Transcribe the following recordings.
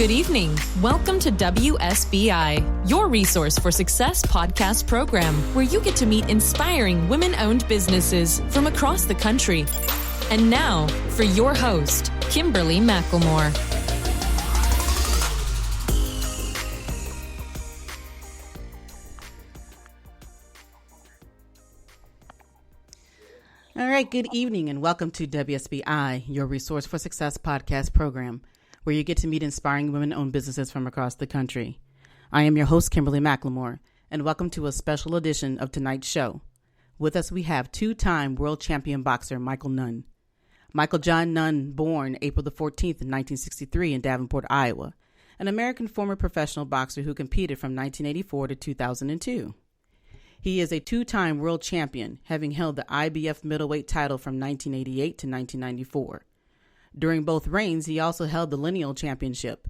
Good evening. Welcome to WSBI, your resource for success podcast program, where you get to meet inspiring women-owned businesses from across the country. And now, for your host, Kimberly McLemore. All right, good evening and welcome to WSBI, your resource for success podcast program, where you get to meet inspiring women-owned businesses from across the country. I am your host, Kimberly McLemore, and welcome to a special edition of tonight's show. With us, we have two-time world champion boxer Michael Nunn. Michael John Nunn, born April the 14th, 1963 in Davenport, Iowa, an American former professional boxer who competed from 1984 to 2002. He is a two-time world champion, having held the IBF Middleweight title from 1988 to 1994. During both reigns, he also held the lineal championship.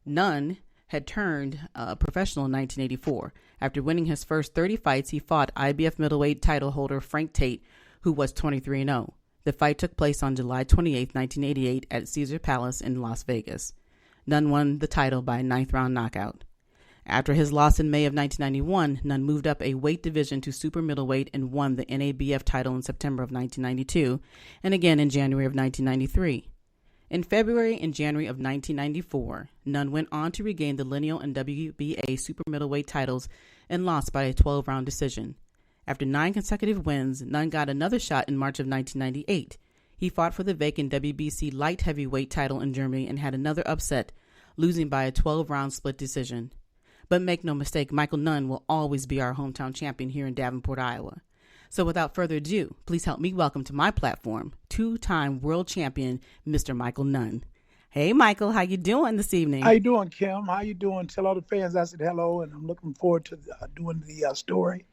Nunn had turned professional in 1984. After winning his first 30 fights, he fought IBF Middleweight title holder Frank Tate, who was 23-0. The fight took place on July 28, 1988 at Caesars Palace in Las Vegas. Nunn won the title by a ninth-round knockout. After his loss in May of 1991, Nunn moved up a weight division to super middleweight and won the NABF title in September of 1992 and again in January of 1993. In February and January of 1994, Nunn went on to regain the lineal and WBA super middleweight titles and lost by a 12-round decision. After 9 consecutive wins, Nunn got another shot in March of 1998. He fought for the vacant WBC light heavyweight title in Germany and had another upset, losing by a 12-round split decision. But make no mistake, Michael Nunn will always be our hometown champion here in Davenport, Iowa. So without further ado, please help me welcome to my platform, two-time world champion, Mr. Michael Nunn. Hey, Michael, how you doing this evening? How you doing, Kim? How you doing? Tell all the fans I said hello, and I'm looking forward to doing the story.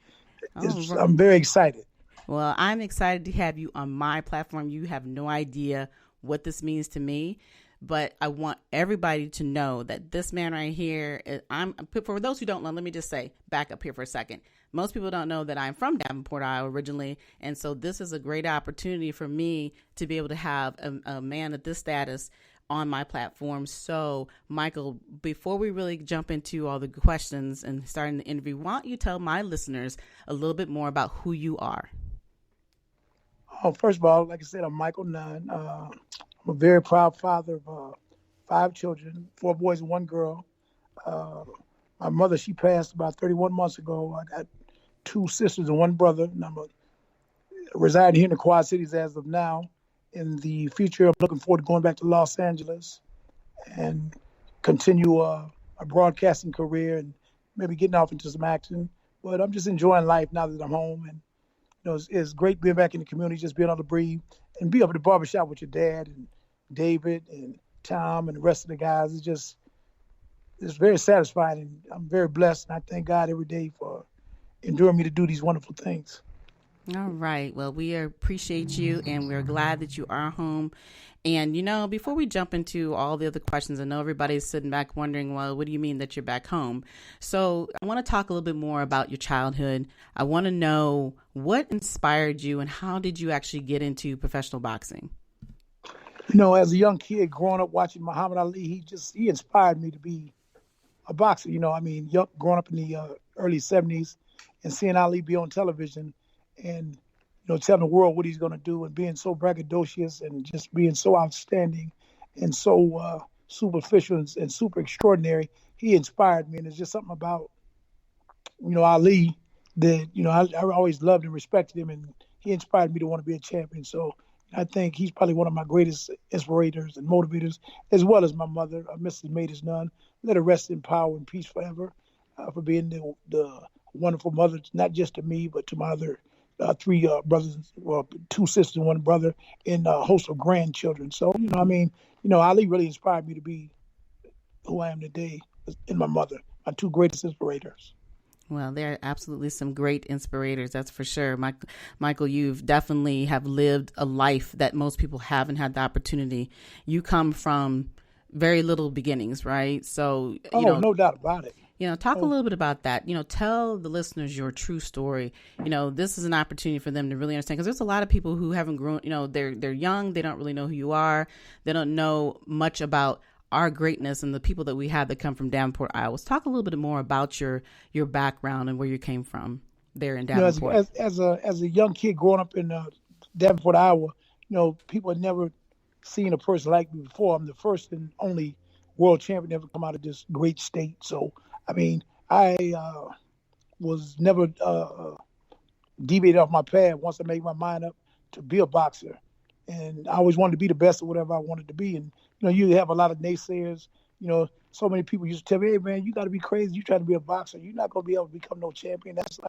Right. I'm very excited. Well, I'm excited to have you on my platform. You have no idea what this means to me. But I want everybody to know that this man right here, for those who don't know, let me just say, back up here for a second. Most people don't know that I'm from Davenport, Iowa originally. And so this is a great opportunity for me to be able to have a man at this status on my platform. So, Michael, before we really jump into all the questions and starting the interview, why don't you tell my listeners a little bit more about who you are? Oh, first of all, like I said, I'm Michael Nunn. I'm a very proud father of 5 children, 4 boys and 1 girl. My mother, she passed about 31 months ago. I got 2 sisters and 1 brother, and I'm residing here in the Quad Cities as of now. In the future, I'm looking forward to going back to Los Angeles and continue a broadcasting career and maybe getting off into some acting. But I'm just enjoying life now that I'm home. And it's great being back in the community, just being able to breathe and be up at the barbershop with your dad and David and Tom and the rest of the guys. It's very satisfying, and I'm very blessed, and I thank God every day for enduring me to do these wonderful things. All right. Well, we appreciate you, and we're glad that you are home. And, before we jump into all the other questions, I know everybody's sitting back wondering, well, what do you mean that you're back home? So I want to talk a little bit more about your childhood. I want to know what inspired you and how did you actually get into professional boxing? As a young kid growing up watching Muhammad Ali, he inspired me to be a boxer. Growing up in the early 70s and seeing Ali be on television and telling the world what he's going to do and being so braggadocious and just being so outstanding and so superficial and super extraordinary, he inspired me. And it's just something about, Ali that, I always loved and respected him, and he inspired me to want to be a champion. So I think he's probably one of my greatest inspirators and motivators, as well as my mother, Mrs. Mavis Nunn. Let her rest in power and peace forever, for being the wonderful mother, not just to me, but to my other 3 brothers, 2 sisters and 1 brother, and a host of grandchildren. So, Ali really inspired me to be who I am today, and my mother, my 2 greatest inspirators. Well, there are absolutely some great inspirators, that's for sure. Michael, you've definitely have lived a life that most people haven't had the opportunity. You come from very little beginnings, right? So, no doubt about it. Talk a little bit about that. Tell the listeners your true story. This is an opportunity for them to really understand, because there's a lot of people who haven't grown, they're young. They don't really know who you are. They don't know much about our greatness and the people that we have that come from Davenport, Iowa. Let's talk a little bit more about your background and where you came from there in Davenport. As a young kid growing up in Davenport, Iowa, people had never seen a person like me before. I'm the first and only world champion to ever come out of this great state. So, I mean, I was never deviated off my path once I made my mind up to be a boxer. And I always wanted to be the best at whatever I wanted to be. And, you have a lot of naysayers. So many people used to tell me, hey, man, you got to be crazy. You trying to be a boxer. You're not going to be able to become no champion. That's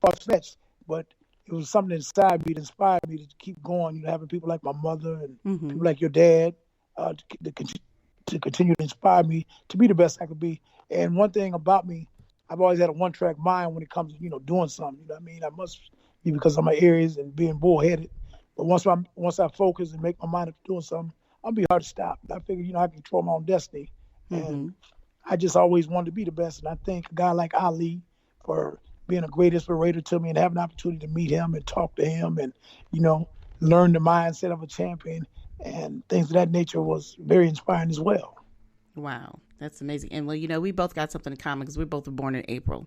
far-fetched. But it was something inside me that inspired me to keep going. Having people like my mother and people like your dad to continue to inspire me to be the best I could be. And one thing about me, I've always had a one-track mind when it comes to, doing something. You know what I mean? I must be because of my Aries and being bullheaded. But once I focus and make my mind up to doing something, I'll be hard to stop. I figure, I can control my own destiny. And I just always wanted to be the best. And I thank a guy like Ali for being a great inspirator to me and having an opportunity to meet him and talk to him and, learn the mindset of a champion and things of that nature was very inspiring as well. Wow. That's amazing. And well, we both got something in common because we both were born in April.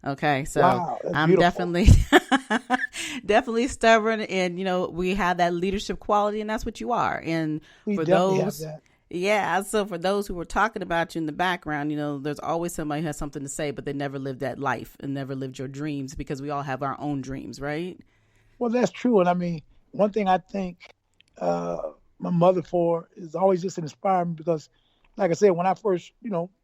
Okay. So wow, I'm definitely stubborn and, we have that leadership quality and that's what you are. And we for definitely those, have that. Yeah. So for those who were talking about you in the background, there's always somebody who has something to say, but they never lived that life and never lived your dreams because we all have our own dreams, right? Well, that's true. And I mean, one thing I think my mother for is always just inspiring because, like I said, when I first,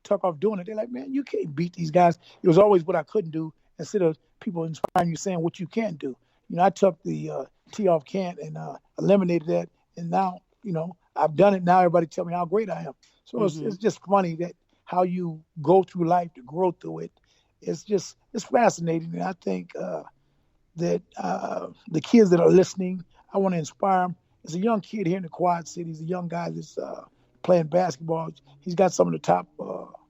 took off doing it, they're like, man, you can't beat these guys. It was always what I couldn't do instead of people inspiring you saying what you can do. I took the tee off can't and eliminated that. And now, I've done it. Now everybody tell me how great I am. So it's just funny that how you go through life to grow through it. It's fascinating. And I think that the kids that are listening, I want to inspire them. There's a young kid here in the Quad Cities, a young guy that's playing basketball. He's got some of the top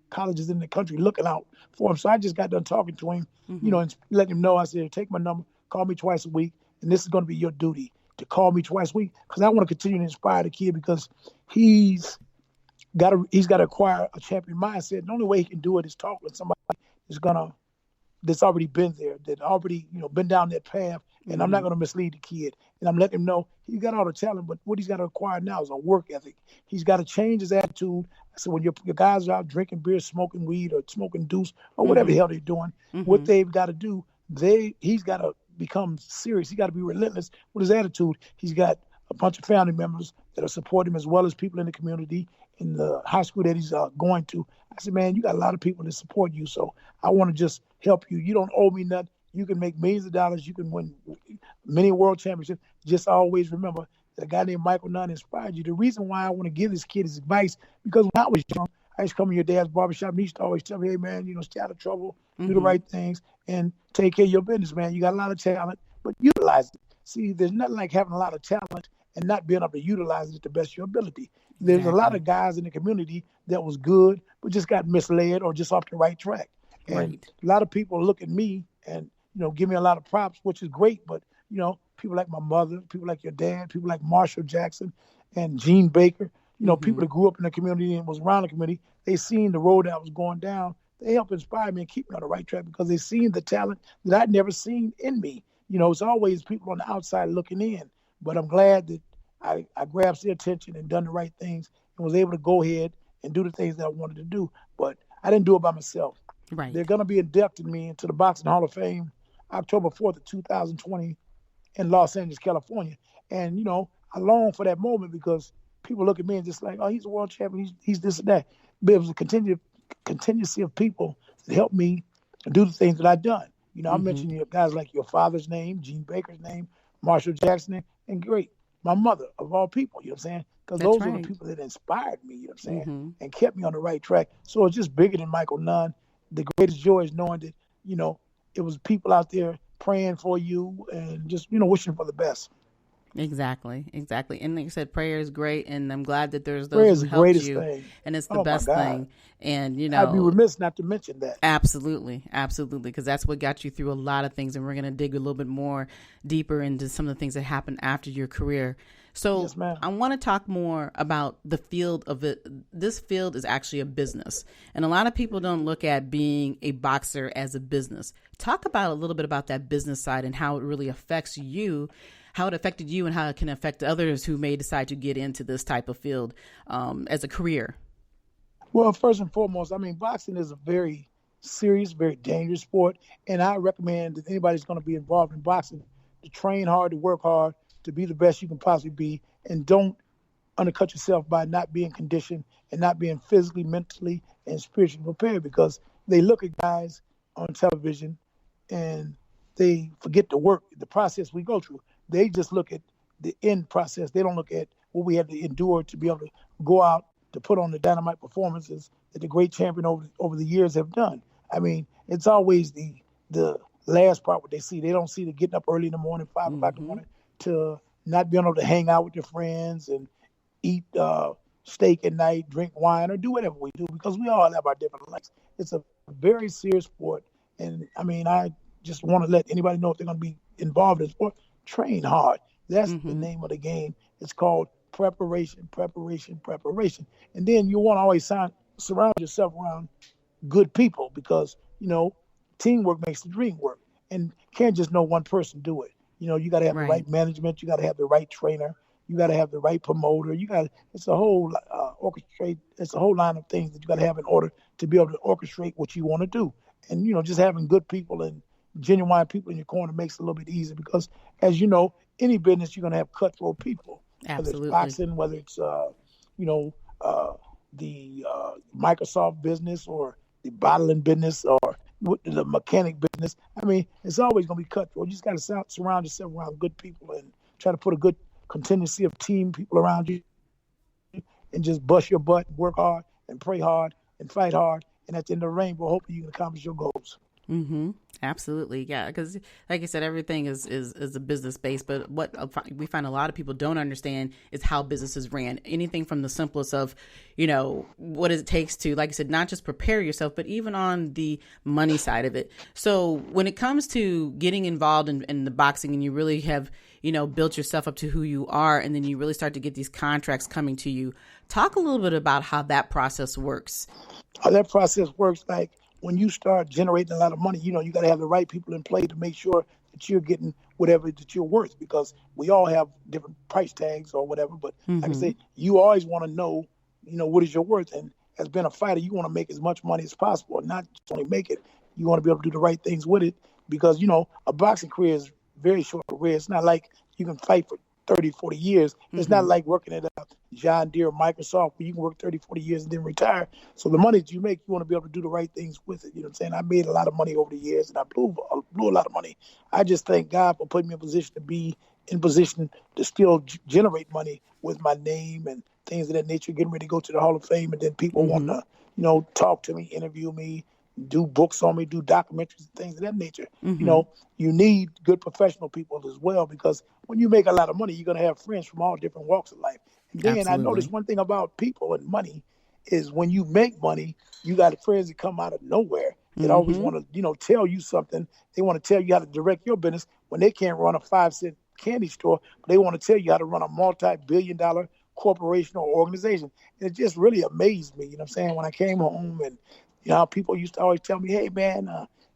colleges in the country looking out for him. So I just got done talking to him, and letting him know, I said, take my number, call me twice a week, and this is going to be your duty to call me twice a week because I want to continue to inspire the kid because he's got to acquire a champion mindset. The only way he can do it is talk with somebody that's already been there, that already, been down that path. And I'm not going to mislead the kid. And I'm letting him know he's got all the talent, but what he's got to acquire now is a work ethic. He's got to change his attitude. So when your guys are out drinking beer, smoking weed, or smoking deuce, or whatever the hell they're doing, what they've got to do, he's got to become serious. He got to be relentless with his attitude. He's got a bunch of family members that are supporting him as well as people in the community, in the high school that he's going to. I said, man, you got a lot of people that support you, so I want to just help you. You don't owe me nothing. You can make millions of dollars. You can win many world championships. Just always remember that a guy named Michael Nunn inspired you. The reason why I want to give this kid his advice, because when I was young, I used to come in your dad's barbershop and he used to always tell me, hey, man, stay out of trouble, do the right things, and take care of your business, man. You got a lot of talent, but utilize it. See, there's nothing like having a lot of talent and not being able to utilize it to the best of your ability. There's a lot of guys in the community that was good, but just got misled or just off the right track. And a lot of people look at me and, give me a lot of props, which is great. But, people like my mother, people like your dad, people like Marshall Jackson and Gene Baker, people that grew up in the community and was around the community, they seen the road that I was going down. They helped inspire me and keep me on the right track because they seen the talent that I'd never seen in me. It's always people on the outside looking in. But I'm glad that I grabbed their attention and done the right things and was able to go ahead and do the things that I wanted to do. But I didn't do it by myself. Right. They're going to be inducting me into the Boxing Hall of Fame October 4th of 2020 in Los Angeles, California. And, I long for that moment because people look at me and just like, oh, he's a world champion. He's this and that. But it was a contingency of people that helped me do the things that I've done. I mentioned guys like your father's name, Gene Baker's name, Marshall Jackson, and my mother, of all people, you know what I'm saying? Because those are the people that inspired me, you know what I'm saying, and kept me on the right track. So it's just bigger than Michael Nunn. The greatest joy is knowing that, it was people out there praying for you and just, wishing for the best. Exactly. And like you said, prayer is great, and I'm glad that there's those who helped you, thing. And it's the best thing. And I'd be remiss not to mention that. Absolutely, because that's what got you through a lot of things, and we're going to dig a little bit more deeper into some of the things that happened after your career. So Yes, ma'am. I want to talk more about the field of it. This field is actually a business. And a lot of people don't look at being a boxer as a business. Talk about a little bit about that business side and how it really affects you, how it affected you, and how it can affect others who may decide to get into this type of field as a career. Well, first and foremost, I mean, boxing is a very serious, very dangerous sport. And I recommend that anybody's going to be involved in boxing to train hard, to work hard, to be the best you can possibly be, and don't undercut yourself by not being conditioned and not being physically, mentally, and spiritually prepared, because they look at guys on television and they forget the work, the process we go through. They just look at the end process. They don't look at what we had to endure to be able to go out to put on the dynamite performances that the great champion over the years have done. I mean, it's always the last part what they see. They don't see the getting up early in the morning, 5 o'clock in the morning, to not being able to hang out with their friends and eat steak at night, drink wine, or do whatever we do, because we all have our different lives. It's a very serious sport. And I mean, I just want to let anybody know if they're going to be involved in sport, train hard. That's the name of the game. It's called preparation, preparation, preparation. And then you want to always surround yourself around good people, because, you know, teamwork makes the dream work. And can't just know one person do it. You know, you got to have the right management. You got to have the right trainer. You got to have the right promoter. It's a whole orchestrate. It's a whole line of things that you got to have in order to be able to orchestrate what you want to do. And, you know, just having good people and genuine people in your corner makes it a little bit easier, because, as you know, any business, you're going to have cutthroat people. Absolutely. Whether it's boxing, whether it's, the Microsoft business, or the bottling business, or the mechanic business. I mean, it's always going to be cutthroat. You just got to surround yourself around good people and try to put a good contingency of team people around you, and just bust your butt, work hard, and pray hard, and fight hard. And at the end of the rainbow, hopefully you can accomplish your goals. Mm-hmm. Absolutely. Yeah. Because like I said, everything is a business base. But what we find a lot of people don't understand is how businesses ran. Anything from the simplest of, you know, what it takes to, like I said, not just prepare yourself, but even on the money side of it. So when it comes to getting involved in the boxing, and you really have, you know, built yourself up to who you are, and then you really start to get these contracts coming to you, talk a little bit about how that process works. How that process works, like, when you start generating a lot of money, you know, you got to have the right people in play to make sure that you're getting whatever that you're worth, because we all have different price tags or whatever. But like I say, you always want to know, you know, what is your worth. And as being a fighter, you want to make as much money as possible, not just only make it. You want to be able to do the right things with it, because, you know, a boxing career is very short career. It's not like you can fight for 30, 40 years. It's not like working at John Deere or Microsoft, where you can work 30, 40 years and then retire. So the money that you make, you want to be able to do the right things with it. You know what I'm saying? I made a lot of money over the years, and I blew a lot of money. I just thank God for putting me in a position to be in position to still generate money with my name and things of that nature, getting ready to go to the Hall of Fame. And then people want to, you know, talk to me, interview me, do books on me, do documentaries, things of that nature. You know, you need good professional people as well, because when you make a lot of money, you're going to have friends from all different walks of life. And then I noticed one thing about people and money is, when you make money, you got friends that come out of nowhere that always want to, you know, tell you something. They want to tell you how to direct your business when they can't run a 5-cent candy store, but they want to tell you how to run a multi-billion-dollar corporation or organization. And it just really amazed me, you know what I'm saying, when I came home. And you know, people used to always tell me, hey, man,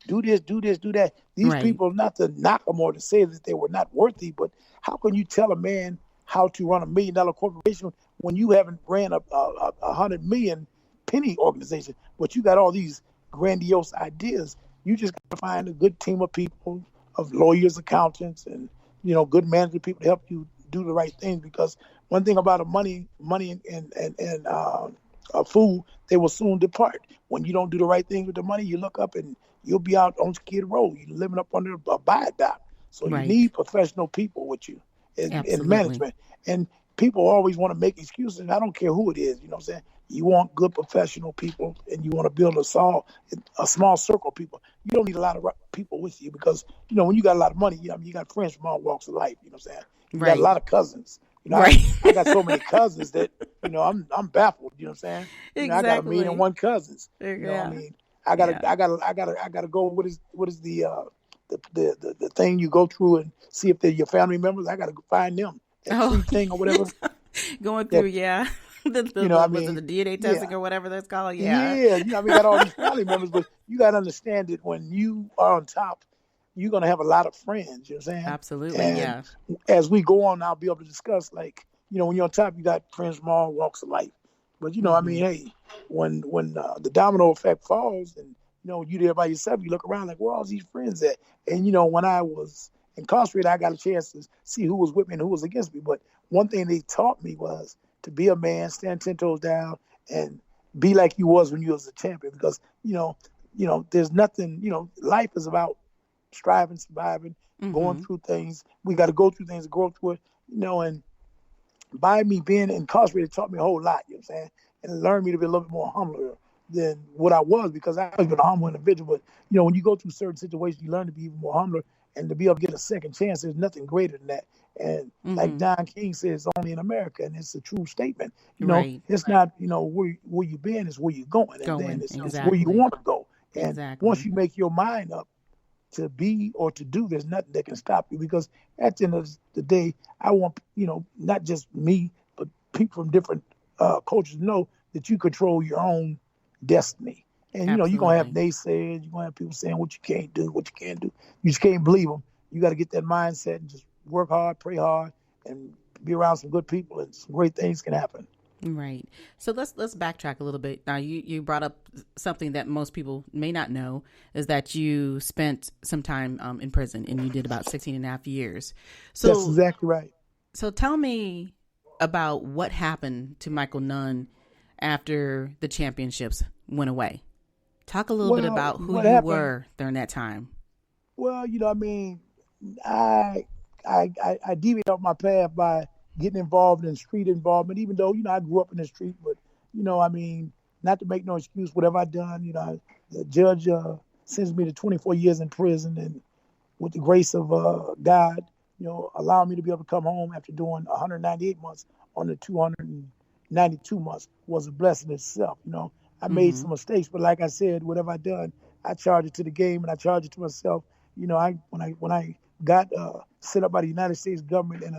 do this, do this, do that. These people, not to knock them or to say that they were not worthy, but how can you tell a man how to run $1 million corporation when you haven't ran a 100 million penny organization, but you got all these grandiose ideas? You just got to find a good team of people, of lawyers, accountants, and, you know, good management people to help you do the right things. Because one thing about money and food, they will soon depart. When you don't do the right things with the money, you look up and you'll be out on Skid Row. You're living up under a viaduct. So you need professional people with you in management. And people always want to make excuses. I don't care who it is. You know what I'm saying? You want good professional people, and you want to build a small circle of people. You don't need a lot of people with you, because, you know, when you got a lot of money, you got friends from all walks of life. You know what I'm saying? You got a lot of cousins. You know, I got so many cousins that, you know, I'm baffled. You know what I'm saying? You know, I got 1,000,001 cousins. You know what I mean? I gotta go. What is the thing you go through and see if they're your family members? I gotta find them T thing or whatever. Going through, yeah. Was it the DNA testing or whatever that's called? Yeah. Yeah, got all these family members, but you got to understand that when you are on top, you're going to have a lot of friends, you know what I'm saying? Absolutely, and yeah. As we go on, I'll be able to discuss, like, when you're on top, you got friends from all walks of life. But, hey, when the domino effect falls and, you there by yourself, you look around like, where are all these friends at? And, when I was incarcerated, I got a chance to see who was with me and who was against me. But one thing they taught me was to be a man, stand 10 toes down, and be like you was when you was a champion. Because, there's nothing, life is about striving, surviving, going through things. We got to go through things and grow through it, and by me being incarcerated taught me a whole lot, you know what I'm saying? And it learned me to be a little bit more humbler than what I was, because I've always been a humble individual. But, when you go through certain situations, you learn to be even more humbler, and to be able to get a second chance, there's nothing greater than that. And like Don King says, only in America, and it's a true statement. It's not, where you been, it's where you're going. And then it's where you want to go. And once you make your mind up to be or to do, there's nothing that can stop you. Because at the end of the day, I want, not just me, but people from different cultures to know that you control your own destiny. And, you're going to have naysayers. You're going to have people saying what you can't do, what you can't do. You just can't believe them. You got to get that mindset and just work hard, pray hard, and be around some good people, and some great things can happen. Right. So let's backtrack a little bit. Now, you brought up something that most people may not know, is that you spent some time in prison, and you did about 16 and a half years. So that's exactly right. So tell me about what happened to Michael Nunn after the championships went away. Talk a little bit about who you happened? Were during that time. Well, I deviated off my path by getting involved in street involvement, even though, I grew up in the street. But, not to make no excuse, whatever I done, the judge sentenced me to 24 years in prison. And with the grace of God, allowing me to be able to come home after doing 198 months on the 292 months was a blessing itself. I made some mistakes, but like I said, whatever I done, I charge it to the game and I charge it to myself. When I got set up by the United States government in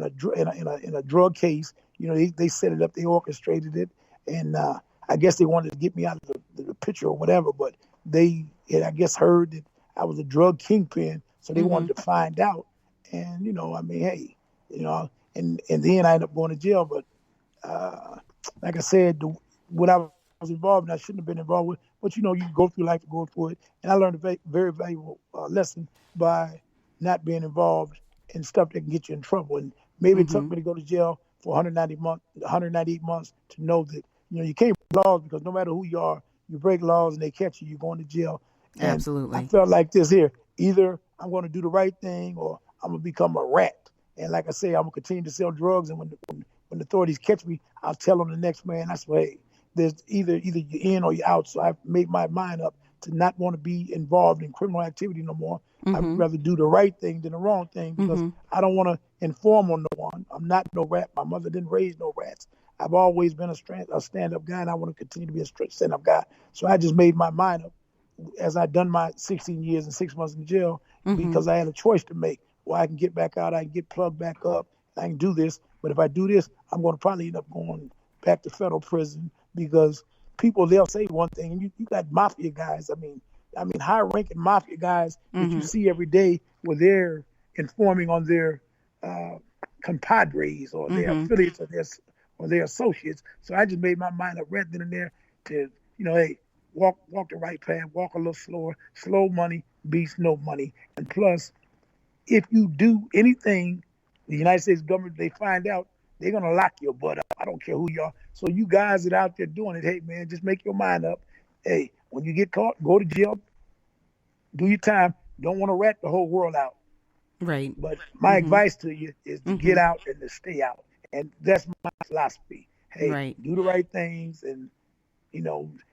a drug case, they set it up, they orchestrated it, and I guess they wanted to get me out of the picture or whatever. But they I guess heard that I was a drug kingpin, so they wanted to find out. And hey, and then I ended up going to jail. But like I said, what I was involved in, I shouldn't have been involved with. But you go through life to go through it, and I learned a very valuable lesson by not being involved in stuff that can get you in trouble. And maybe it took me to go to jail for 198 months to know that you can't break laws, because no matter who you are, you break laws and they catch you, you're going to jail. And absolutely. I felt like this here: either I'm going to do the right thing, or I'm going to become a rat. And like I say, I'm going to continue to sell drugs. And when the authorities catch me, I'll tell them the next man. That's why, hey, there's either you're in or you're out. So I've made my mind up to not want to be involved in criminal activity no more. I'd rather do the right thing than the wrong thing, because I don't want to inform on no one. I'm not no rat. My mother didn't raise no rats. I've always been a stand-up guy, and I want to continue to be a stand-up guy. So I just made my mind up as I done my 16 years and 6 months in jail, because I had a choice to make. Well, I can get back out, I can get plugged back up, I can do this. But if I do this, I'm going to probably end up going back to federal prison, because people, they'll say one thing, and you got mafia guys. I mean, high-ranking mafia guys that you see every day, where they're informing on their compadres or their affiliates or their associates. So I just made my mind up right then and there to, hey, walk the right path, walk a little slower. Slow money beats no money. And plus, if you do anything, the United States government, they find out, they're going to lock your butt up. I don't care who you are. So you guys that are out there doing it, hey, man, just make your mind up. Hey, when you get caught, go to jail, do your time. Don't want to rat the whole world out. Right. But my advice to you is to get out and to stay out. And that's my philosophy. Hey, do the right things, and,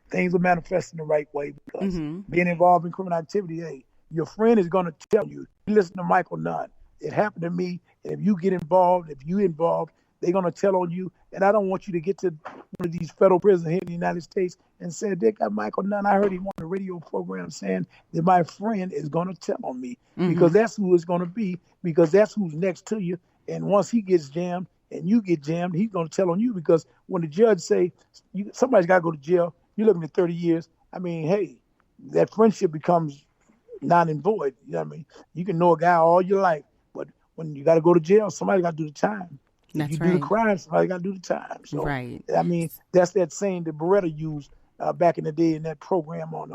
things will manifest in the right way, because being involved in criminal activity, hey, your friend is going to tell you, listen to Michael Nunn. It happened to me. And if you get involved, they're going to tell on you. And I don't want you to get to one of these federal prisons here in the United States and say, they got Michael Nunn. I heard him on the radio program saying that my friend is going to tell on me, because that's who it's going to be, because that's who's next to you. And once he gets jammed and you get jammed, he's going to tell on you, because when the judge say somebody's got to go to jail, you're looking at 30 years. I mean, hey, that friendship becomes non and void. You know what I mean? You can know a guy all your life, but when you got to go to jail, somebody got to do the time. That's if you right. do the crime, somebody got to do the time. So, right. I mean, that's that saying that Beretta used back in the day in that program on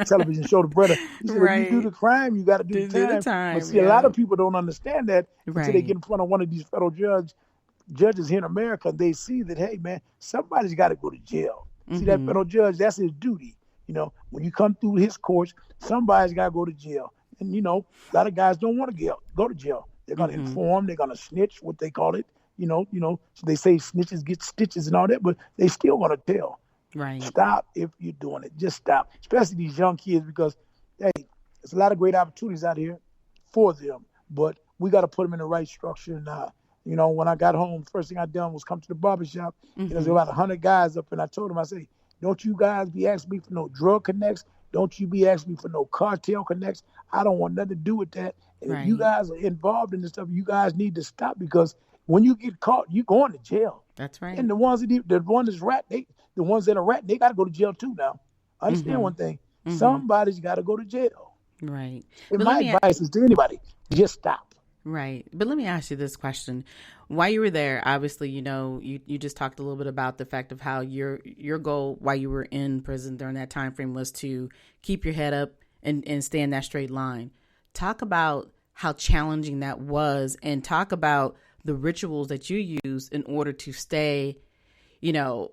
television show, The Beretta. He said, right. if you do the crime, you got to do the time. But see, a lot of people don't understand that until they get in front of one of these federal judges here in America. They see that, hey, man, somebody's got to go to jail. See, that federal judge, that's his duty. You know, when you come through his courts, somebody's got to go to jail. And, you know, a lot of guys don't want to go to jail. They're going to inform. They're going to snitch, what they call it. You know, so they say snitches get stitches and all that, but they still want to tell. Right. Stop if you're doing it. Just stop, especially these young kids, because, hey, there's a lot of great opportunities out here for them, but we got to put them in the right structure. And, you know, when I got home, first thing I done was come to the barbershop. There's about 100 guys up, and I told them, I say, don't you guys be asking me for no drug connects. Don't you be asking me for no cartel connects. I don't want nothing to do with that. And if you guys are involved in this stuff, you guys need to stop, because when you get caught, you're going to jail. That's right. And the ones that are ratting, they got to go to jail too now. Understand one thing. Somebody's got to go to jail. Right. And my advice is to anybody, just stop. Right. But let me ask you this question. While you were there, obviously, you know, you just talked a little bit about the fact of how your goal while you were in prison during that time frame was to keep your head up and stay in that straight line. Talk about how challenging that was, and talk about the rituals that you use in order to stay, you know,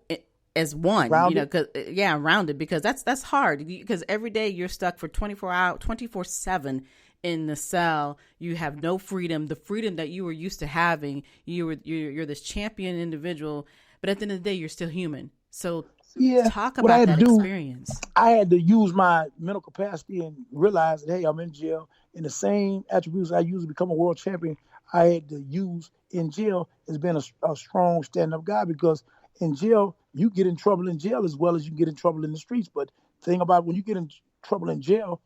as one, rounded. You know, rounded, because that's hard, because every day you're stuck for 24/7 in the cell. You have no freedom, the freedom that you were used to having. You're this champion individual, but at the end of the day, you're still human. So talk about that experience. I had to use my mental capacity and realize that, hey, I'm in jail, and the same attributes I use to become a world champion, I had to use in jail as being a strong stand-up guy, because in jail, you get in trouble in jail as well as you get in trouble in the streets. But the thing about when you get in trouble in jail,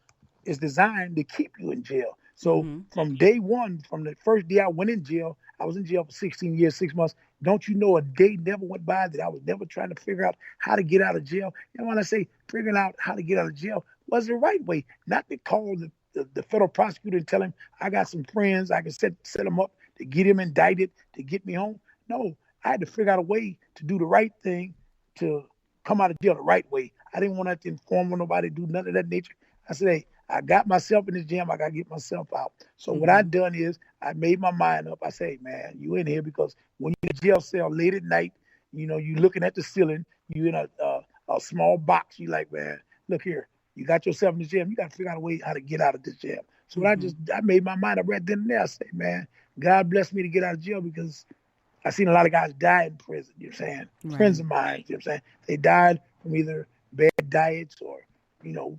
it's designed to keep you in jail. So from day one, from the first day I went in jail, I was in jail for 16 years, 6 months. Don't you know, a day never went by that I was never trying to figure out how to get out of jail. And when I say figuring out how to get out of jail was the right way, not to call the federal prosecutor and tell him I got some friends, I can set them up to get him indicted, to get me home. No, I had to figure out a way to do the right thing, to come out of jail the right way. I didn't want to have to inform nobody, do none of that nature. I said, hey, I got myself in this jam. I got to get myself out. So what I done is I made my mind up. I say, man, you in here because when you're in a jail cell late at night, you know, you looking at the ceiling, you in a small box. You like, man, look here. You got yourself in the jam. You got to figure out a way how to get out of this jam. So I made my mind up right then and there. I say, man, God bless me to get out of jail, because I seen a lot of guys die in prison. You know what I'm saying? Right. Friends of mine, you know what I'm saying? They died from either bad diets or, you know,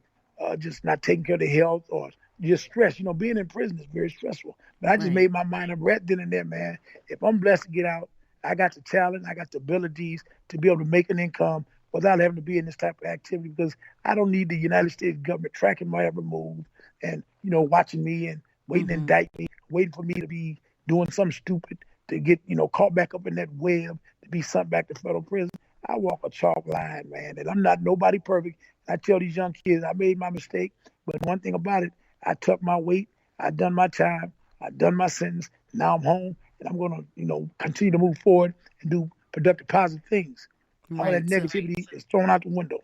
just not taking care of their health, or just stress. You know, being in prison is very stressful. But I just made my mind up right then and there, man. If I'm blessed to get out, I got the talent, I got the abilities to be able to make an income without having to be in this type of activity, because I don't need the United States government tracking my every move and, you know, watching me and waiting to indict me, waiting for me to be doing something stupid to get, you know, caught back up in that web, to be sent back to federal prison. I walk a chalk line, man, and I'm not nobody perfect. I tell these young kids I made my mistake, but one thing about it, I took my weight, I done my time, I done my sentence. Now I'm home, and I'm going to, you know, continue to move forward and do productive, positive things. All that negativity is thrown out the window.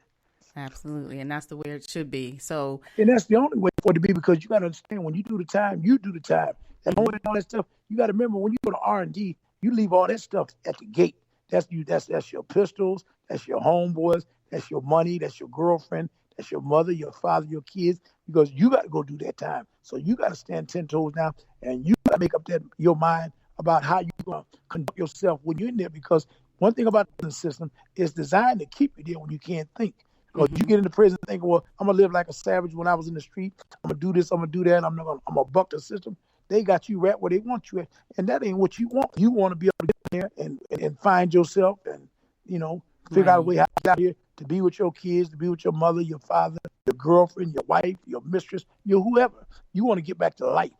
Absolutely, and that's the way it should be. So, and that's the only way for it to be, because you got to understand, when you do the time, you do the time. And all that stuff, you got to remember, when you go to R&D, you leave all that stuff at the gate. That's you. That's your pistols. That's your homeboys. That's your money. That's your girlfriend. That's your mother, your father, your kids. Because you got to go do that time. So you got to stand 10 toes down, and you got to make up your mind about how you're going to conduct yourself when you're in there. Because one thing about the system is designed to keep you there when you can't think. Because you get into prison thinking, well, I'm going to live like a savage when I was in the street. I'm going to do this, I'm going to do that, I'm going to buck the system. They got you right where they want you at. And that ain't what you want. You want to be able to get there and find yourself and, you know, figure out a way how to get out here, to be with your kids, to be with your mother, your father, your girlfriend, your wife, your mistress, your whoever. You want to get back to life.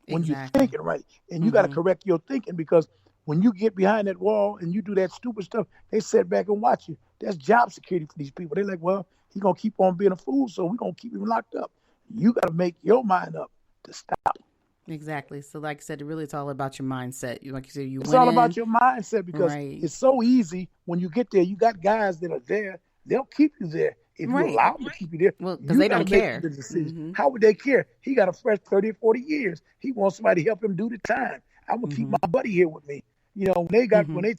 when you're Exactly. thinking right. And you got to correct your thinking, because when you get behind that wall and you do that stupid stuff, they sit back and watch you. That's job security for these people. They're like, well, he's going to keep on being a fool, so we're going to keep him locked up. You got to make your mind up to stop. Exactly. So like I said, really it's all about your mindset. Like you said, It's all about your mindset, because Right. it's so easy when you get there. You got guys that are there. They'll keep you there if you Right. allow them to keep you there. Well, 'cause You they gotta don't make care. the decision. How would they care? He got a fresh 30 or 40 years. He wants somebody to help him do the time. I'm going to keep my buddy here with me. You know, when they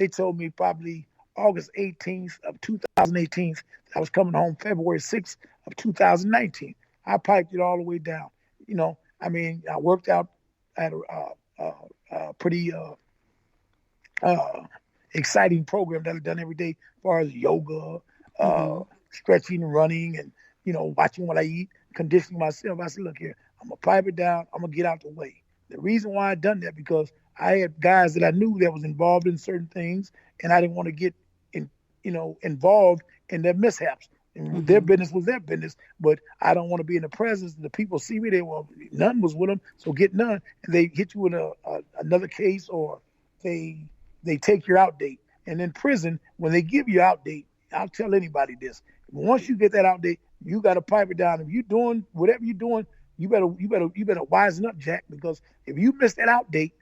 told me probably August 18th of 2018, I was coming home February 6th of 2019. I piped it all the way down. You know, I mean, I worked out at a pretty exciting program that I've done every day, as far as yoga, stretching, running, and, you know, watching what I eat, conditioning myself. I said, look here, I'm going to pipe it down. I'm going to get out the way. The reason why I done that, because I had guys that I knew that was involved in certain things, and I didn't want to get involved in their mishaps. And their business was their business, but I don't want to be in the presence. The people see me, Nunn was with them, so get Nunn, and they hit you in another case, or they take your out date. And in prison, when they give you out date, I'll tell anybody this: once you get that out date, you got to pipe it down. If you're doing whatever you're doing, you better wisen up, Jack, because if you miss that out date,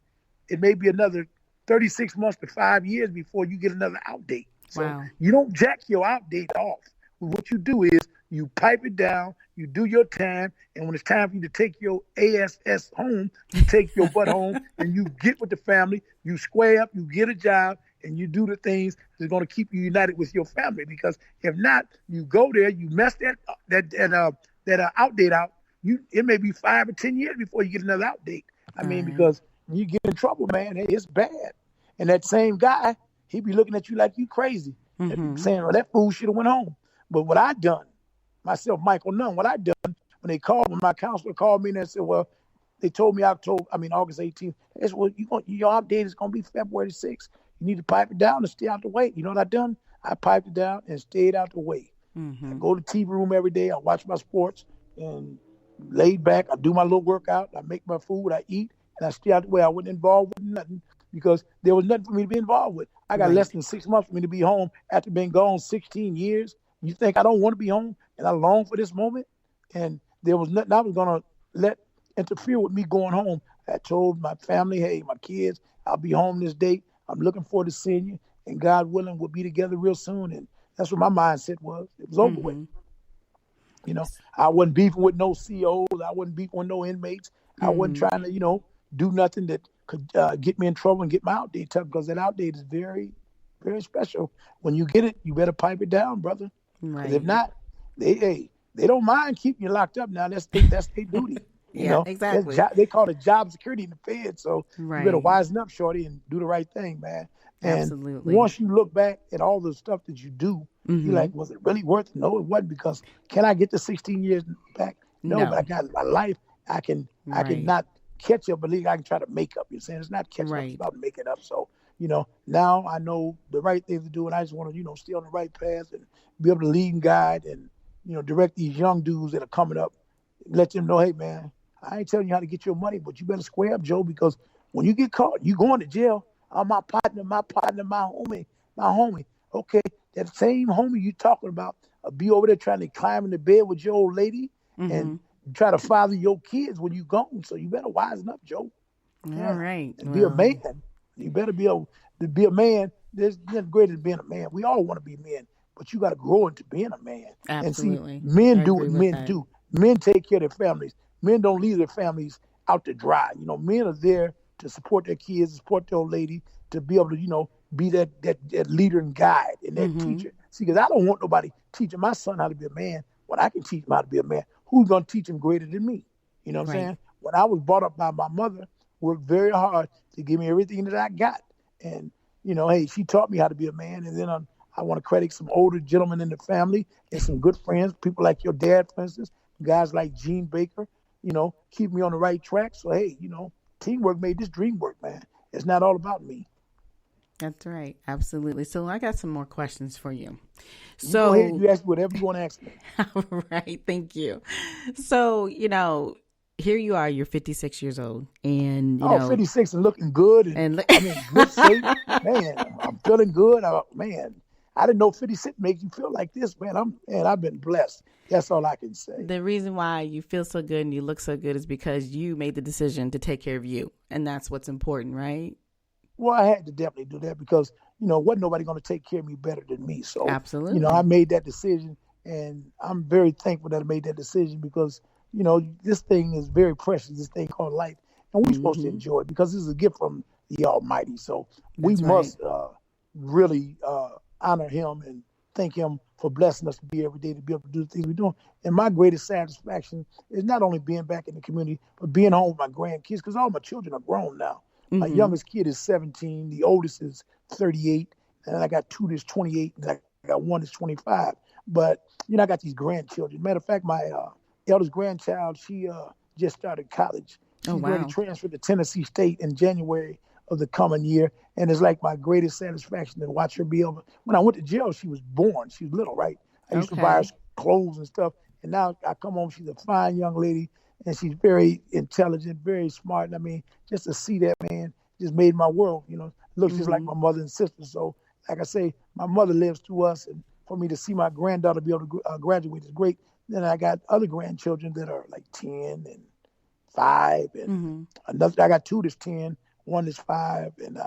it may be another 36 months to 5 years before you get another out date. So you don't jack your out date off. What you do is you pipe it down, you do your time, and when it's time for you to take your ASS home, you take your butt home, and you get with the family, you square up, you get a job, and you do the things that's going to keep you united with your family. Because if not, you go there, you mess that out date out. It may be 5 or 10 years before you get another out date. I mean, because you get in trouble, man, it's bad. And that same guy, he be looking at you like you crazy, saying, well, that fool should have went home. But what I done, myself, Michael Nunn, what I done, when my counselor called me and they said, well, they told me August 18th, they said, well, your out date is going to be February 6th. You need to pipe it down and stay out the way. You know what I done? I piped it down and stayed out the way. I go to the TV room every day. I watch my sports and laid back. I do my little workout. I make my food. I eat, and I stay out the way. I wasn't involved with nothing, because there was nothing for me to be involved with. I got less than 6 months for me to be home after being gone 16 years. You think I don't want to be home and I long for this moment? And there was nothing I was going to let interfere with me going home. I told my family, hey, my kids, I'll be home this date. I'm looking forward to seeing you. And God willing, we'll be together real soon. And that's what my mindset was. It was over with. You know, I wasn't beefing with no COs. I wasn't beefing with no inmates. I wasn't trying to, do nothing that could get me in trouble and get my out date tough, because that out date is very, very special. When you get it, you better pipe it down, brother. Because if not, they don't mind keeping you locked up now. That's their duty. You know? Exactly. They call it job security in the Fed. So you better wisen up, shorty, and do the right thing, man. And absolutely. Once you look back at all the stuff that you do, you're like, was it really worth it? No, it wasn't, because can I get the 16 years back? No. But I got my life. I can not catch up, but I can try to make up. You're saying it's not catching up, it's about making up. So, now I know the right thing to do, and I just want to, stay on the right path and be able to lead and guide and, direct these young dudes that are coming up, let them know, hey, man, I ain't telling you how to get your money, but you better square up, Joe, because when you get caught, you going to jail. I'm my partner, my homie. Okay, that same homie you talking about be over there trying to climb in the bed with your old lady and try to father your kids when you gone. So you better wisen up, Joe. All right. And be a man. You better be a man. There's nothing greater than being a man. We all want to be men, but you got to grow into being a man. Absolutely. And see, men do what men do. Men take care of their families. Men don't leave their families out to dry. Men are there to support their kids, support their old lady, to be able to, be that leader and guide and that teacher. See, because I don't want nobody teaching my son how to be a man when I can teach him how to be a man. Who's going to teach him greater than me? You know what I'm saying? When I was brought up by my mother, worked very hard to give me everything that I got. And, hey, she taught me how to be a man. And then I want to credit some older gentlemen in the family and some good friends, people like your dad, for instance, guys like Gene Baker, keep me on the right track. So, hey, teamwork made this dream work, man. It's not all about me. That's right. Absolutely. So I got some more questions for you. So go ahead, you ask whatever you want to ask me. All right. Thank you. So, here you are, you're 56 years old, and you know, 56 and looking good, and I mean, good shape, man. I'm feeling good. Man, I didn't know 56 make you feel like this, man. I've been blessed. That's all I can say. The reason why you feel so good and you look so good is because you made the decision to take care of you, and that's what's important, right? Well, I had to definitely do that because, you know, wasn't nobody going to take care of me better than me. So, absolutely, you know, I made that decision, and I'm very thankful that I made that decision because, you know, this thing is very precious, this thing called life, and we're supposed to enjoy it because this is a gift from the Almighty. So we must really honor him and thank him for blessing us to be every day to be able to do the things we're doing. And my greatest satisfaction is not only being back in the community, but being home with my grandkids because all my children are grown now. My youngest kid is 17, the oldest is 38, and I got two that's 28, and I got one that's 25. But, you know, I got these grandchildren. Matter of fact, my eldest grandchild, she just started college. She's going to transfer to Tennessee State in January of the coming year, and it's like my greatest satisfaction to watch her be able. When I went to jail, she was born. She was little, right? I used to buy her clothes and stuff, and now I come home, she's a fine young lady, and she's very intelligent, very smart. And I mean, just to see that, man, just made my world, you know. Looks just like my mother and sister. So, like I say, my mother lives through us, and for me to see my granddaughter be able to graduate is great. Then I got other grandchildren that are like 10 and 5, and another. I got two that's 10, one that's 5, and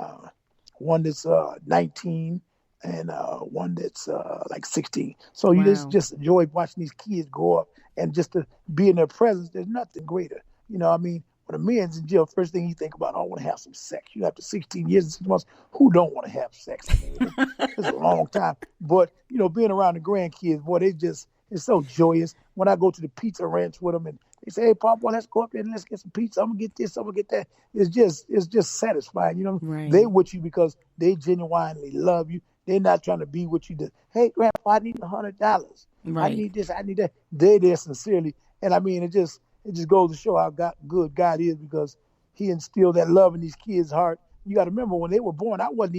one that's 19, and one that's like 16. So you just enjoy watching these kids grow up, and just to be in their presence. There's nothing greater. You know, I mean, when a man's in jail, first thing you think about, I want to have some sex. You after 16 years and 6 months, who don't want to have sex? I mean, it's a long time. But, you know, being around the grandkids, boy, it's so joyous. When I go to the pizza ranch with them and they say, hey, Papa, let's go up there and let's get some pizza. I'm going to get this, I'm going to get that. It's just satisfying. You know, they with you because they genuinely love you. They're not trying to be with you to, hey, Grandpa, I need $100. I need this, I need that. They're there sincerely. And I mean, it just goes to show how good God is because he instilled that love in these kids' heart. You got to remember when they were born, I was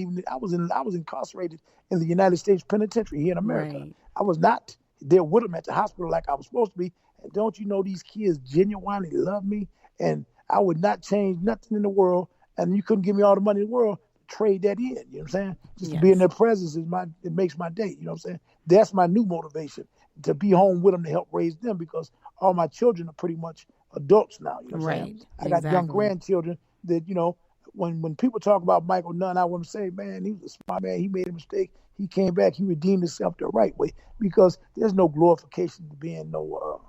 incarcerated in the United States Penitentiary here in America. I was not there with them at the hospital like I was supposed to be. And don't you know these kids genuinely love me? And I would not change nothing in the world. And you couldn't give me all the money in the world to trade that in. You know what I'm saying? Just to be in their presence it makes my day. You know what I'm saying? That's my new motivation, to be home with them to help raise them because all my children are pretty much adults now. You know what I'm saying? I got young grandchildren that, you know, when people talk about Michael Nunn, I want to say, man, he was a smart man. He made a mistake. He came back. He redeemed himself the right way because there's no glorification to being no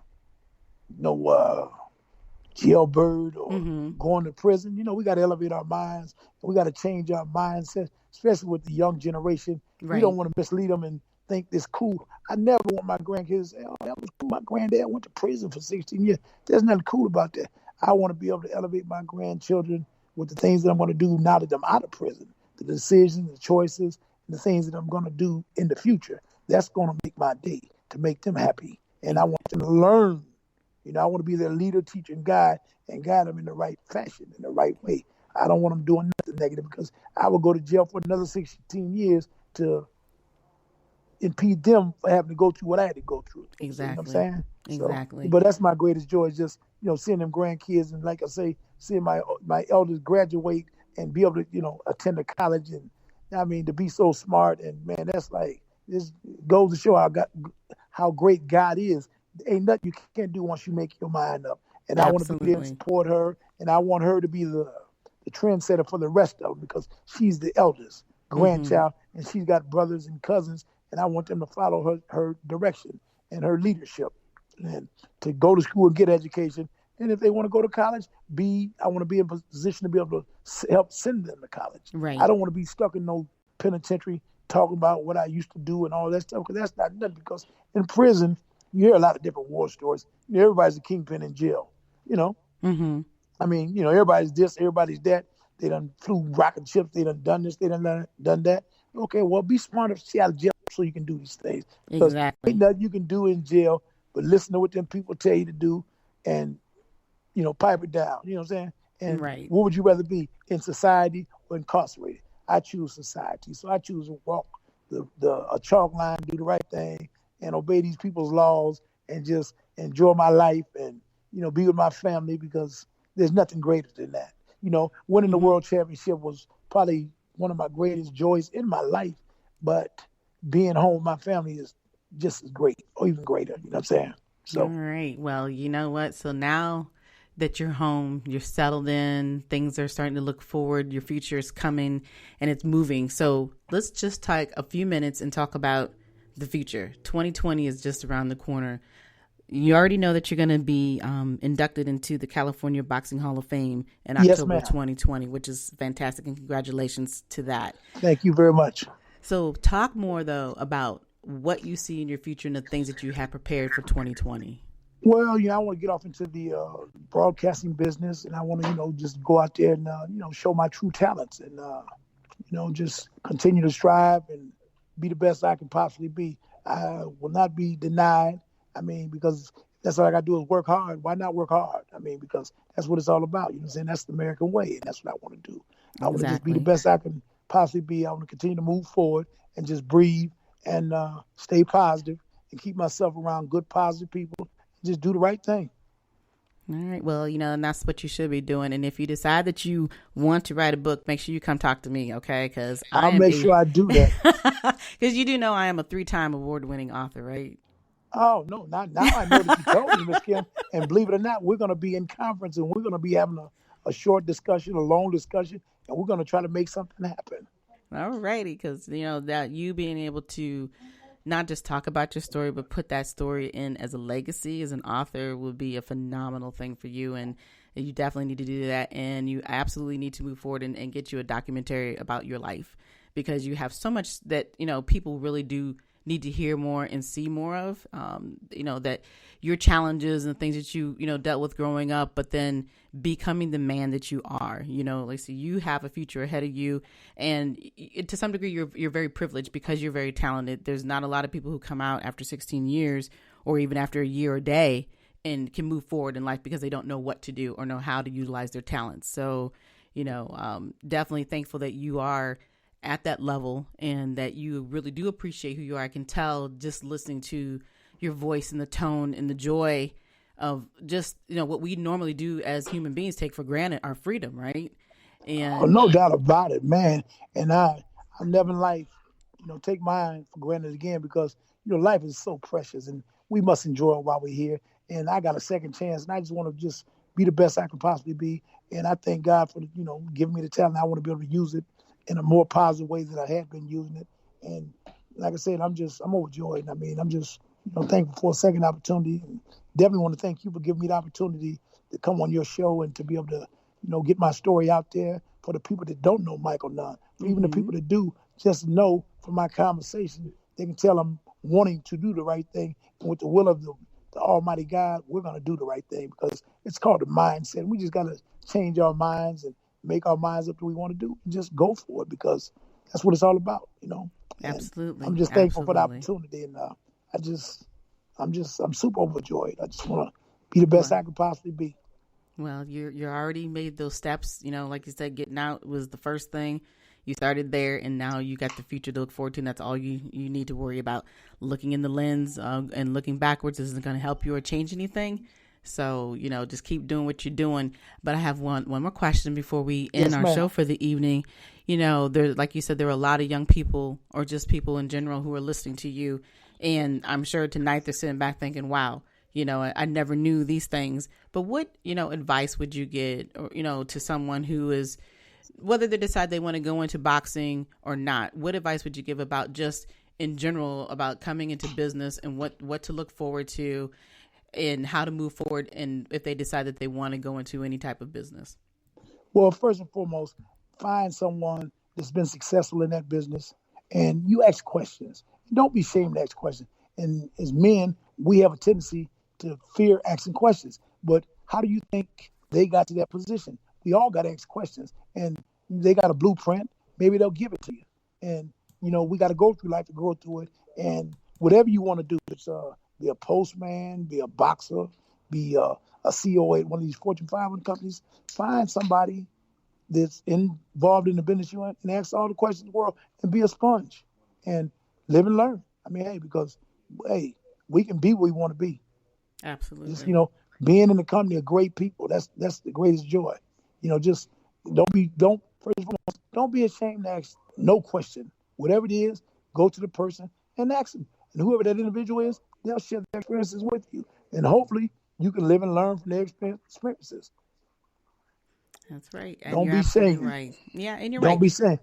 jailbird or going to prison. You know, we got to elevate our minds. We got to change our mindset, especially with the young generation. We don't want to mislead them and think this cool. I never want my grandkids to say, oh, that was cool. My granddad went to prison for 16 years. There's nothing cool about that. I want to be able to elevate my grandchildren with the things that I'm going to do now that I'm out of prison, the decisions, the choices, and the things that I'm going to do in the future. That's going to make my day, to make them happy. And I want them to learn. You know, I want to be their leader, teacher, and guide them in the right fashion, in the right way. I don't want them doing nothing negative because I will go to jail for another 16 years to impede them for having to go through what I had to go through. Exactly. You know what I'm saying? Exactly. So, but that's my greatest joy is just, you know, seeing them grandkids and, like I say, seeing my eldest graduate and be able to, you know, attend a college and, I mean, to be so smart. And, man, that's like, this goes to show how great God is. Ain't nothing you can't do once you make your mind up. And I want to be there and support her. And I want her to be the trendsetter for the rest of them because she's the eldest grandchild and she's got brothers and cousins. And I want them to follow her direction and her leadership and to go to school and get education. And if they want to go to college, I want to be in a position to be able to help send them to college. I don't want to be stuck in no penitentiary talking about what I used to do and all that stuff because that's not nothing. Because in prison, you hear a lot of different war stories. You know, everybody's a kingpin in jail, you know. I mean, you know, everybody's this, everybody's that. They done flew rocket ships. They done this. They done that. Okay, well, be smart enough to see out of jail so you can do these things. Because ain't nothing you can do in jail but listen to what them people tell you to do and, you know, pipe it down. You know what I'm saying? And what would you rather be, in society or incarcerated? I choose society. So I choose to walk a chalk line, do the right thing, and obey these people's laws and just enjoy my life and be with my family, because there's nothing greater than that. Winning the world championship was probably one of my greatest joys in my life, but being home with my family is just as great, or even greater. You know what I'm saying? So, all right. Well, you know what? So now that you're home, you're settled in, things are starting to look forward, your future is coming and it's moving. So let's just take a few minutes and talk about the future. 2020 is just around the corner. You already know that you're going to be inducted into the California Boxing Hall of Fame in October of 2020, which is fantastic, and congratulations to that. Thank you very much. So talk more, though, about what you see in your future and the things that you have prepared for 2020. Well, I want to get off into the broadcasting business, and I want to, just go out there and, show my true talents and, just continue to strive and be the best I can possibly be. I will not be denied. Because that's all I got to do is work hard. Why not work hard? Because that's what it's all about. You know what I'm saying? That's the American way, and that's what I want to do. I want to just be the best I can possibly be. I want to continue to move forward and just breathe and stay positive and keep myself around good, positive people and just do the right thing. All right. Well, and that's what you should be doing. And if you decide that you want to write a book, make sure you come talk to me, okay? Because I'll make sure I do that. Because you do know I am a 3-time award-winning author, right? Oh, no, not now. I know that you told me, Ms. Kim. And believe it or not, we're going to be in conference, and we're going to be having a short discussion, a long discussion, and we're going to try to make something happen. All righty, because, that you being able to not just talk about your story, but put that story in as a legacy as an author would be a phenomenal thing for you. And you definitely need to do that. And you absolutely need to move forward and get you a documentary about your life, because you have so much that, people really do need to hear more and see more of, that your challenges and things that you, dealt with growing up, but then becoming the man that you are, so you have a future ahead of you. And to some degree, you're very privileged because you're very talented. There's not a lot of people who come out after 16 years or even after a year or a day and can move forward in life because they don't know what to do or know how to utilize their talents. So, definitely thankful that you are at that level and that you really do appreciate who you are. I can tell just listening to your voice and the tone and the joy of just, what we normally do as human beings, take for granted our freedom, right? And no doubt about it, man. And I never in life, take mine for granted again, because, life is so precious and we must enjoy it while we're here. And I got a second chance, and I just want to just be the best I can possibly be. And I thank God for, giving me the talent. I want to be able to use it in a more positive way than I had been using it. And like I said, I'm overjoyed. I'm just, thankful for a second opportunity. And definitely want to thank you for giving me the opportunity to come on your show and to be able to, get my story out there for the people that don't know Michael Nunn. For even the people that do, just know from my conversation, they can tell I'm wanting to do the right thing. And with the will of the Almighty God, we're going to do the right thing, because it's called the mindset. We just got to change our minds and make our minds up to what we want to do and just go for it, because that's what it's all about, And absolutely. I'm just thankful for the opportunity, and I'm super overjoyed. I just want to be the best I could possibly be. Well, you're already made those steps, like you said, getting out was the first thing. You started there, and now you got the future to look forward to, and that's all you need to worry about. Looking in the lens and looking backwards isn't going to help you or change anything. So, just keep doing what you're doing. But I have one more question before we end our show for the evening. There, like you said, there are a lot of young people or just people in general who are listening to you. And I'm sure tonight they're sitting back thinking, wow, I never knew these things. But what, advice would you get, or, to someone who is, whether they decide they want to go into boxing or not, what advice would you give about just in general about coming into business and what to look forward to and how to move forward, and if they decide that they want to go into any type of business? Well, first and foremost, find someone that's been successful in that business, and you ask questions. Don't be ashamed to ask questions. And as men, we have a tendency to fear asking questions. But how do you think they got to that position? We all got to ask questions. And they got a blueprint. Maybe they'll give it to you. And, we got to go through life to go through it. And whatever you want to do, it's be a postman, be a boxer, be a CEO at one of these Fortune 500 companies. Find somebody that's involved in the business you're in and ask all the questions in the world and be a sponge and live and learn. Because, we can be what we want to be. Absolutely. Just, being in the company of great people, that's the greatest joy. Just don't be ashamed to ask no question. Whatever it is, go to the person and ask them. And whoever that individual is, they'll share their experiences with you. And hopefully you can live and learn from their experiences. That's right. And don't you're be saying. Right. Yeah, and you're don't right. Don't be saying.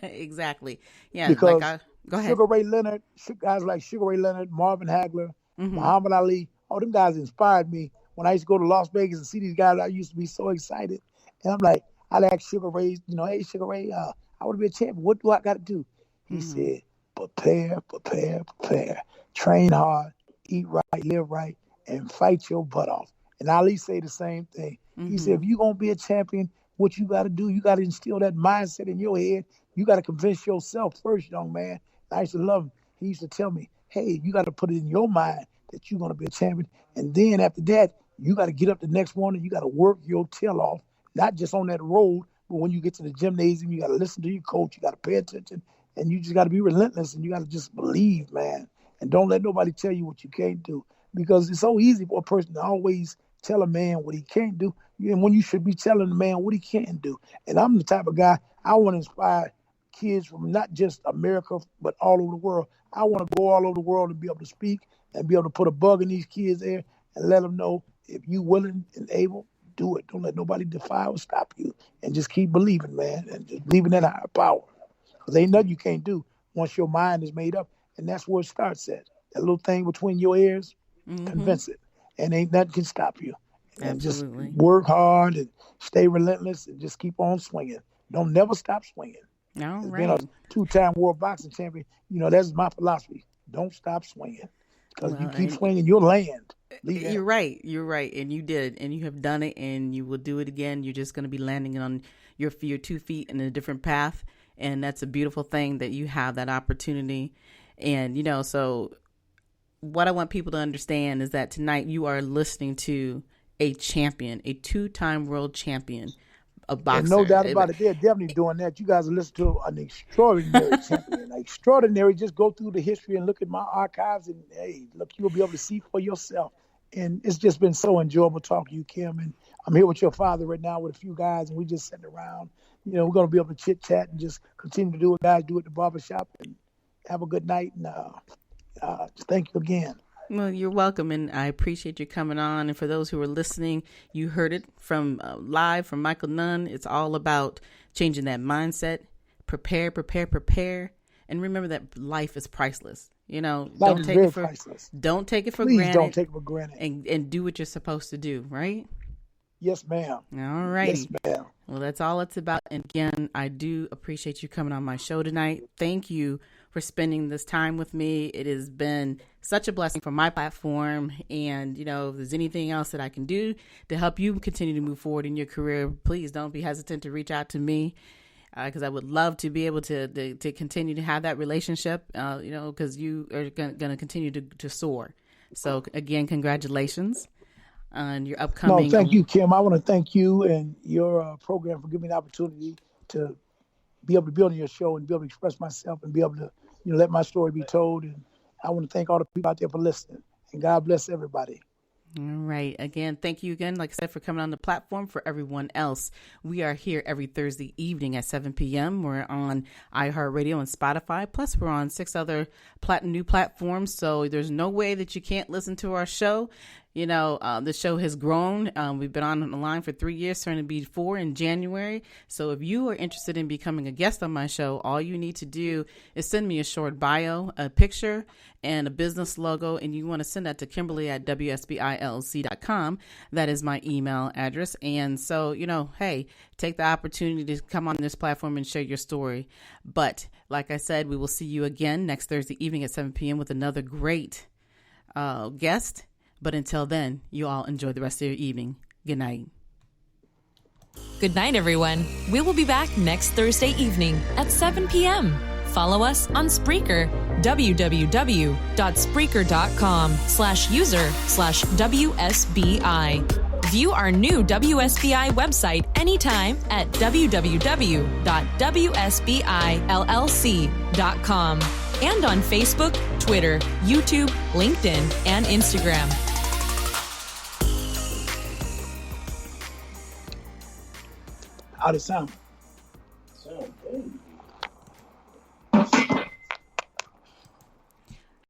Exactly. Yeah. Because go ahead. Sugar Ray Leonard, guys like Sugar Ray Leonard, Marvin Hagler, Muhammad Ali, all them guys inspired me. When I used to go to Las Vegas and see these guys, I used to be so excited. And I'm like, I'd ask Sugar Ray, hey, Sugar Ray, I want to be a champion. What do I got to do? He said, prepare. Train hard, eat right, live right, and fight your butt off. And Ali say the same thing. He said, if you're going to be a champion, what you got to do, you got to instill that mindset in your head. You got to convince yourself first, young man. And I used to love him. He used to tell me, hey, you got to put it in your mind that you're going to be a champion. And then after that, you got to get up the next morning. You got to work your tail off, not just on that road, but when you get to the gymnasium, you got to listen to your coach. You got to pay attention, and you just got to be relentless, and you got to just believe, man. And don't let nobody tell you what you can't do, because it's so easy for a person to always tell a man what he can't do, and when you should be telling a man what he can do. And I'm the type of guy, I want to inspire kids from not just America, but all over the world. I want to go all over the world and be able to speak and be able to put a bug in these kids there and let them know, if you willing and able, do it. Don't let nobody defy or stop you. And just keep believing, man, and just believing in higher power. Because ain't nothing you can't do once your mind is made up. And that's where it starts at. That little thing between your ears, convince it. And ain't nothing can stop you. And Absolutely. Just work hard and stay relentless and just keep on swinging. Don't never stop swinging. All right. Being a 2-time world boxing champion, that's my philosophy. Don't stop swinging. Because you keep swinging, you'll land. You're right. And you did. And you have done it, and you will do it again. You're just going to be landing on your 2 feet in a different path. And that's a beautiful thing that you have that opportunity. And, so what I want people to understand is that tonight you are listening to a champion, a 2-time world champion, a boxer. And no doubt about it. They're definitely doing that. You guys are listening to an extraordinary champion. Extraordinary. Just go through the history and look at my archives, and hey, look, you'll be able to see for yourself. And it's just been so enjoyable talking to you, Kim. And I'm here with your father right now with a few guys, and we just sitting around. We're going to be able to chit chat and just continue to do what guys do at the barbershop, and have a good night. And just thank you again. Well, you're welcome, and I appreciate you coming on. And for those who are listening, you heard it from live from Michael Nunn. It's all about changing that mindset. Prepare, and remember that life is priceless. Don't take it for priceless. Don't take it for Please granted. Don't take it for granted. And do what you're supposed to do, right? Yes, ma'am. All right. Yes, ma'am. Well, that's all it's about. And again, I do appreciate you coming on my show tonight. Thank you for spending this time with me. It has been such a blessing for my platform. And, if there's anything else that I can do to help you continue to move forward in your career, please don't be hesitant to reach out to me, because I would love to be able to continue to have that relationship, because you are going to continue to soar. So, again, congratulations on your upcoming. No, thank you, Kim. I want to thank you and your program for giving me the opportunity to be able to be on your show and be able to express myself and be able to, let my story be told. And I want to thank all the people out there for listening. And God bless everybody. All right. Again, thank you again, like I said, for coming on the platform. For everyone else, we are here every Thursday evening at 7 p.m. We're on iHeartRadio and Spotify. Plus, we're on 6 other new platforms. So there's no way that you can't listen to our show. The show has grown. We've been on the line for 3 years, turning to be 4 in January. So if you are interested in becoming a guest on my show, all you need to do is send me a short bio, a picture, and a business logo. And you want to send that to Kimberly at WSBILLC.com. That is my email address. And so, hey, take the opportunity to come on this platform and share your story. But like I said, we will see you again next Thursday evening at 7 p.m. with another great guest. But until then, you all enjoy the rest of your evening. Good night. Good night, everyone. We will be back next Thursday evening at 7 p.m. Follow us on Spreaker, www.spreaker.com/user/WSBI. View our new WSBI website anytime at www.wsbillc.com and on Facebook, Twitter, YouTube, LinkedIn, and Instagram. out of sound. Sound.